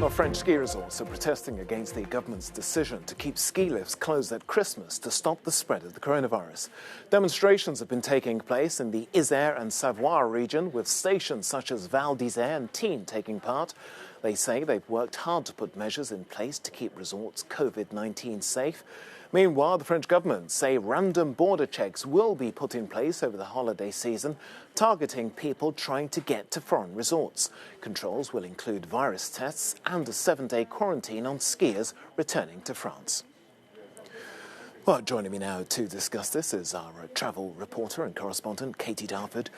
Well, French ski resorts are protesting against the government's decision to keep ski lifts closed at Christmas to stop the spread of the coronavirus. Demonstrations have been taking place in the Isère and Savoie region, with stations such as Val d'Isère and Tignes taking part. They say they've worked hard to put measures in place to keep resorts COVID-19 safe. Meanwhile, the French government say random border checks will be put in place over the holiday season, targeting people trying to get to foreign resorts. Controls will include virus tests and a 7-day quarantine on skiers returning to France. Well, joining me now to discuss this is our travel reporter and correspondent, Katie Darford.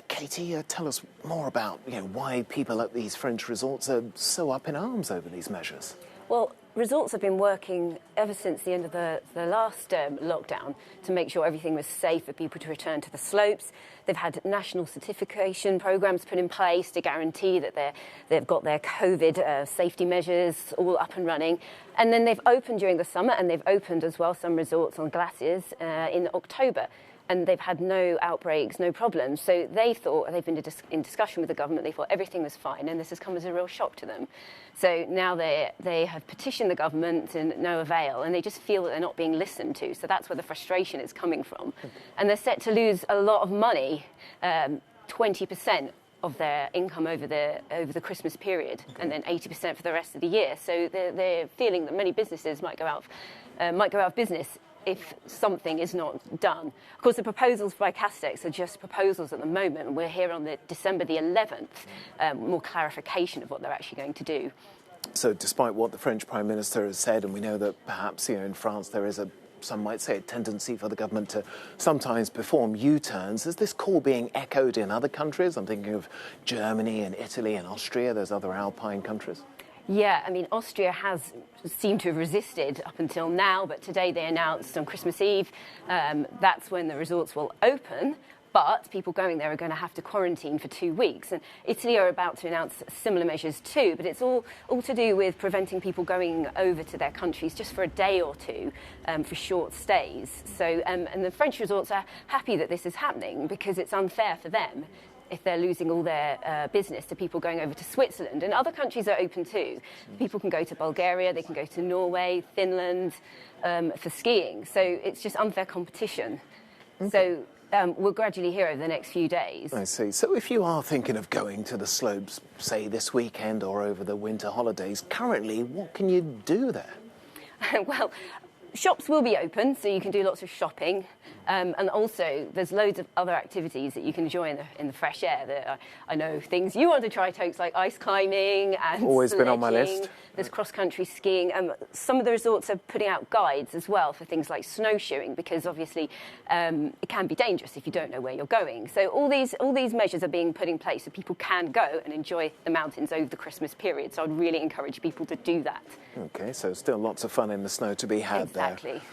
Katie, tell us more about why people at these French resorts are so up in arms over these measures. Well, resorts have been working ever since the end of the last lockdown to make sure everything was safe for people to return to the slopes. They've had national certification programs put in place to guarantee that they've got their COVID safety measures all up and running. And then they've opened during the summer, and they've opened as well some resorts on glaciers in October. And they've had no outbreaks, no problems. So they thought, they've been in discussion with the government, they thought everything was fine, and this has come as a real shock to them. So now they have petitioned the government to no avail, and they just feel that they're not being listened to. So that's where the frustration is coming from. And they're set to lose a lot of money, 20% of their income over the Christmas period, and then 80% for the rest of the year. So they're feeling that many businesses might go out of business if something is not done. Of course, the proposals by Castex are just proposals at the moment. We're here on December the 11th, more clarification of what they're actually going to do. So despite what the French Prime Minister has said, and we know that perhaps in France there is some might say a tendency for the government to sometimes perform U-turns, is this call being echoed in other countries? I'm thinking of Germany and Italy and Austria, those other Alpine countries. Yeah, I mean, Austria has seemed to have resisted up until now, but today they announced on Christmas Eve that's when the resorts will open, but people going there are going to have to quarantine for 2 weeks. And Italy are about to announce similar measures too, but it's all to do with preventing people going over to their countries just for a day or two for short stays. So, and the French resorts are happy that this is happening because it's unfair for them if they're losing all their business to people going over to Switzerland. And other countries are open too. People can go to Bulgaria, they can go to Norway, Finland for skiing. So it's just unfair competition. Okay. So we'll gradually hear over the next few days. I see. So if you are thinking of going to the slopes, say this weekend or over the winter holidays, currently, what can you do there? Well, shops will be open, so you can do lots of shopping. And also, there's loads of other activities that you can enjoy in the fresh air. I know things you want to try, Tokes, like ice climbing and always sledging. Been on my list. There's cross-country skiing. Some of the resorts are putting out guides as well for things like snowshoeing, because obviously it can be dangerous if you don't know where you're going. So all these measures are being put in place so people can go and enjoy the mountains over the Christmas period. So I'd really encourage people to do that. Okay, so still lots of fun in the snow to be had there. Exactly.